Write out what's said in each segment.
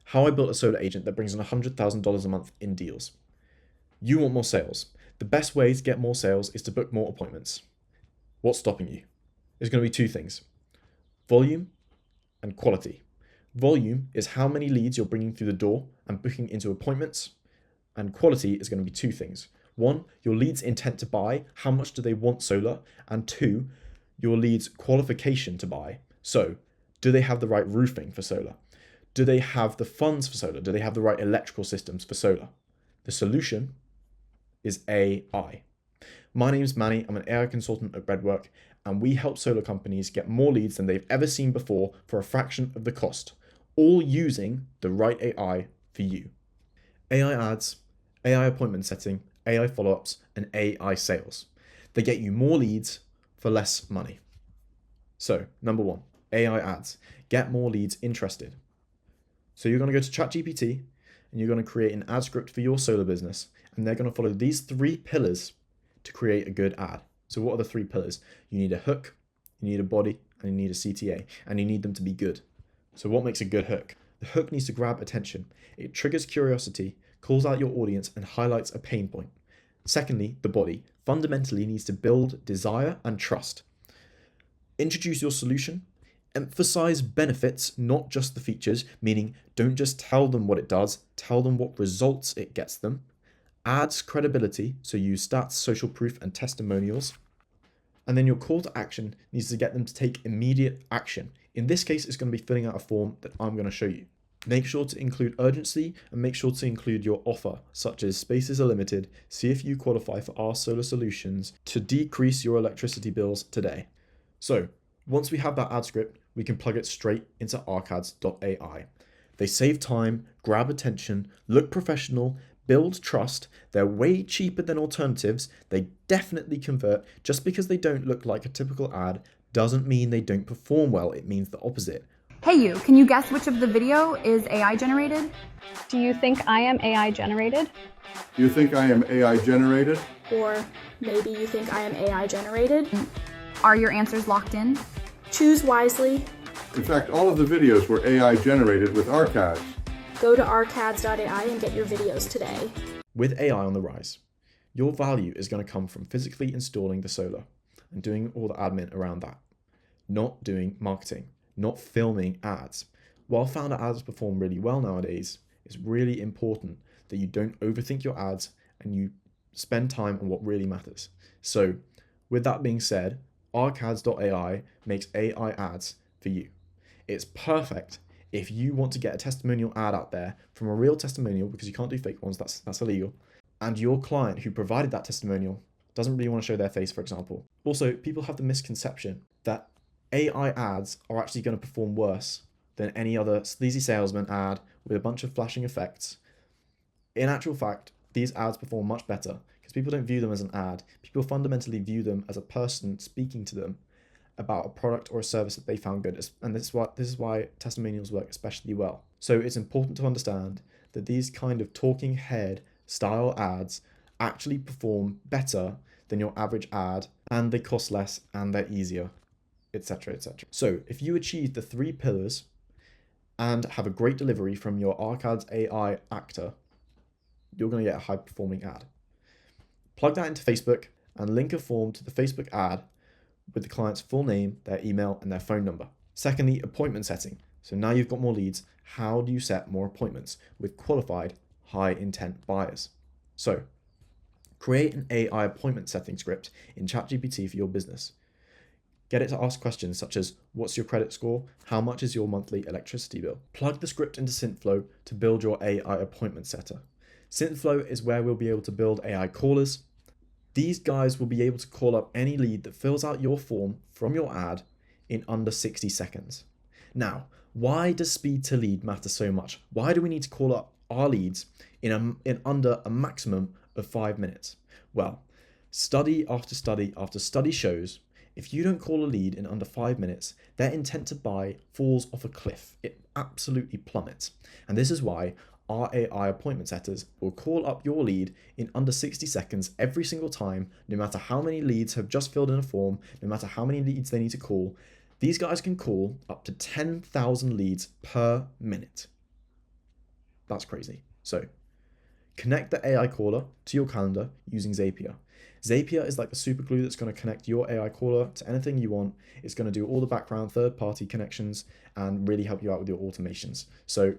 How I built a solar agent that brings in $100,000 a month in deals. You want more sales. The best way to get more sales is to book more appointments. What's stopping you? There's going to be two things: volume and quality. Volume is how many leads you're bringing through the door and booking into appointments, and quality is going to be two things. One, your leads' intent to buy, how much do they want solar? And two, your leads' qualification to buy. So, do they have the right roofing for solar? Do they have the funds for solar? Do they have the right electrical systems for solar? The solution is AI. My name is Manny. I'm an AI consultant at Redwork, and we help solar companies get more leads than they've ever seen before for a fraction of the cost, all using the right AI for you. AI ads, AI appointment setting, AI follow-ups, and AI sales. They get you more leads for less money. So, number one, AI ads. Get more leads interested. So you're going to go to ChatGPT and you're going to create an ad script for your solar business, and they're going to follow these three pillars to create a good ad. So what are the three pillars? You need a hook, you need a body, and you need a CTA, and you need them to be good. So what makes a good hook? The hook needs to grab attention. It triggers curiosity, calls out your audience, and highlights a pain point. Secondly, the body fundamentally needs to build desire and trust. Introduce your solution. Emphasize benefits, not just the features, meaning don't just tell them what it does, tell them what results it gets them. Adds credibility, so use stats, social proof, and testimonials. And then your call to action needs to get them to take immediate action. In this case, it's going to be filling out a form that I'm going to show you. Make sure to include urgency and make sure to include your offer, such as spaces are limited, see if you qualify for our solar solutions to decrease your electricity bills today. So, once we have that ad script, we can plug it straight into arcads.ai. They save time, grab attention, look professional, build trust. They're way cheaper than alternatives. They definitely convert. Just because they don't look like a typical ad doesn't mean they don't perform well. It means the opposite. Hey you, can you guess which of the video is AI generated? Do you think I am AI generated? Do you think I am AI generated? Or maybe you think I am AI generated? Are your answers locked in? Choose wisely. In fact, all of the videos were AI generated with Arcads. Go to arcads.ai and get your videos today. With AI on the rise, your value is going to come from physically installing the solar and doing all the admin around that, not doing marketing, not filming ads. While founder ads perform really well nowadays, it's really important that you don't overthink your ads and you spend time on what really matters. So with that being said, arcads.ai makes AI ads for you. It's perfect if you want to get a testimonial ad out there from a real testimonial, because you can't do fake ones, that's illegal, and your client who provided that testimonial doesn't really want to show their face, for example. Also, people have the misconception that AI ads are actually going to perform worse than any other sleazy salesman ad with a bunch of flashing effects. In actual fact, these ads perform much better because people don't view them as an ad. People fundamentally view them as a person speaking to them about a product or a service that they found good. And this is why testimonials work especially well. So it's important to understand that these kind of talking head style ads actually perform better than your average ad, and they cost less and they're easier, etc., etc. So if you achieve the three pillars and have a great delivery from your Arcads AI actor, you're going to get a high performing ad. Plug that into Facebook and link a form to the Facebook ad with the client's full name, their email, and their phone number. Secondly, appointment setting. So now you've got more leads, how do you set more appointments with qualified, high intent buyers? So create an AI appointment setting script in ChatGPT for your business. Get it to ask questions such as, what's your credit score? How much is your monthly electricity bill? Plug the script into Synthflow to build your AI appointment setter. Synthflow is where we'll be able to build AI callers. These guys will be able to call up any lead that fills out your form from your ad in under 60 seconds. Now, why does speed to lead matter so much? Why do we need to call up our leads in under a maximum of 5 minutes? Well, study after study after study shows if you don't call a lead in under 5 minutes, their intent to buy falls off a cliff. It absolutely plummets. And this is why our AI appointment setters will call up your lead in under 60 seconds every single time, no matter how many leads have just filled in a form, no matter how many leads they need to call. These guys can call up to 10,000 leads per minute. That's crazy. So connect the AI caller to your calendar using Zapier. Zapier is like the super glue that's going to connect your AI caller to anything you want. It's going to do all the background third-party connections and really help you out with your automations. So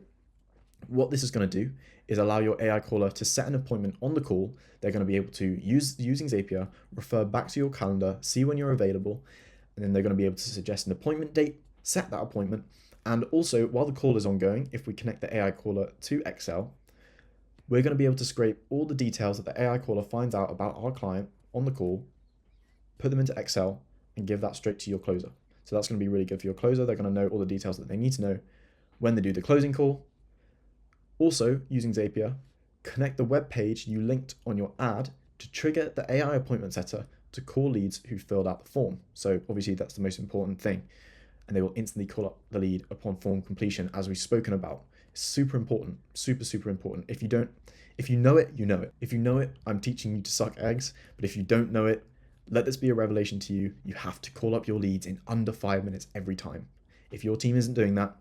what this is going to do is allow your AI caller to set an appointment on the call. They're going to be able to using Zapier, refer back to your calendar, see when you're available, and then they're going to be able to suggest an appointment date, set that appointment, and also while the call is ongoing, if we connect the AI caller to Excel, we're going to be able to scrape all the details that the AI caller finds out about our client on the call, put them into Excel, and give that straight to your closer. So that's going to be really good for your closer. They're going to know all the details that they need to know when they do the closing call. Also, using Zapier, connect the web page you linked on your ad to trigger the AI appointment setter to call leads who filled out the form. So obviously that's the most important thing. And they will instantly call up the lead upon form completion, as we've spoken about. It's super important, super important. If you know it, you know it. If you know it, I'm teaching you to suck eggs. But if you don't know it, let this be a revelation to you. You have to call up your leads in under 5 minutes every time. If your team isn't doing that,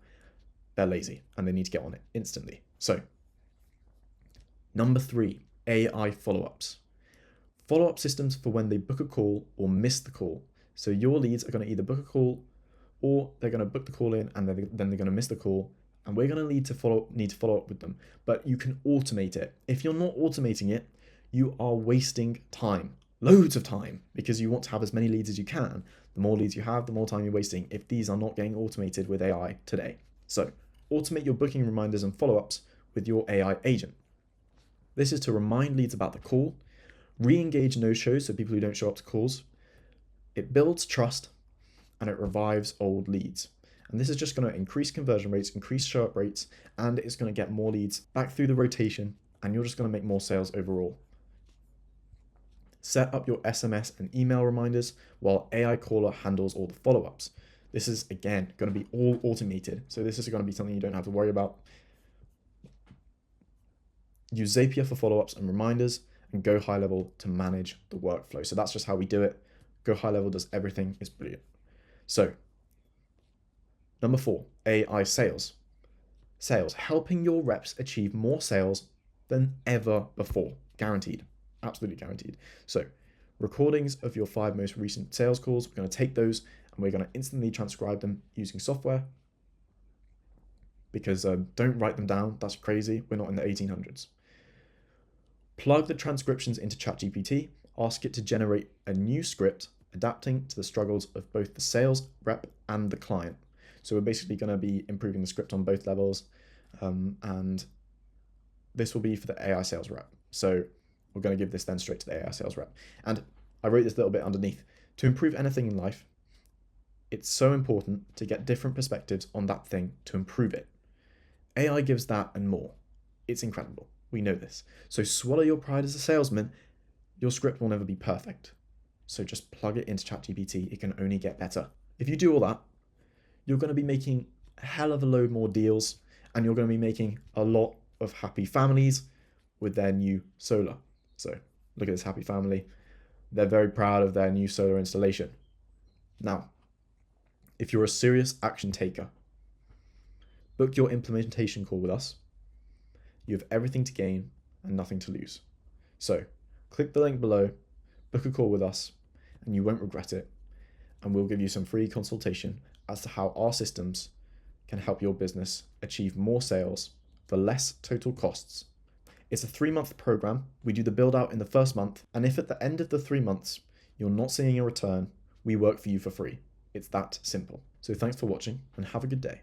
they're lazy and they need to get on it instantly. So, number 3, AI follow-ups. Follow-up systems for when they book a call or miss the call. So your leads are going to either book a call or they're going to book the call in and then they're going to miss the call, and we're going to need to follow up with them. But you can automate it. If you're not automating it, you are wasting time, loads of time, because you want to have as many leads as you can. The more leads you have, the more time you're wasting if these are not getting automated with AI today. So automate your booking reminders and follow-ups with your AI agent. This is to remind leads about the call, re-engage no-shows, so people who don't show up to calls. It builds trust and it revives old leads. And this is just going to increase conversion rates, increase show-up rates, and it's going to get more leads back through the rotation, and you're just going to make more sales overall. Set up your SMS and email reminders while AI caller handles all the follow-ups. This is, again, going to be all automated. So this is going to be something you don't have to worry about. Use Zapier for follow-ups and reminders, and Go High Level to manage the workflow. So that's just how we do it. Go High Level does everything. It's brilliant. So, number 4, AI sales. Sales, helping your reps achieve more sales than ever before. Guaranteed. Absolutely guaranteed. So, recordings of your 5 most recent sales calls, we're going to take those and we're going to instantly transcribe them using software, because don't write them down. That's crazy. We're not in the 1800s. Plug the transcriptions into ChatGPT. Ask it to generate a new script adapting to the struggles of both the sales rep and the client. So we're basically going to be improving the script on both levels, and this will be for the AI sales rep. So we're going to give this then straight to the AI sales rep. And I wrote this little bit underneath. To improve anything in life, it's so important to get different perspectives on that thing to improve it. AI gives that and more. It's incredible. We know this. So swallow your pride as a salesman. Your script will never be perfect. So just plug it into ChatGPT. It can only get better. If you do all that, you're going to be making a hell of a load more deals, and you're going to be making a lot of happy families with their new solar. So look at this happy family. They're very proud of their new solar installation. Now, if you're a serious action taker, book your implementation call with us. You have everything to gain and nothing to lose. So click the link below, book a call with us, and you won't regret it. And we'll give you some free consultation as to how our systems can help your business achieve more sales for less total costs. It's a 3-month program. We do the build out in the first month. And if at the end of the 3 months, you're not seeing a return, we work for you for free. It's that simple. So thanks for watching and have a good day.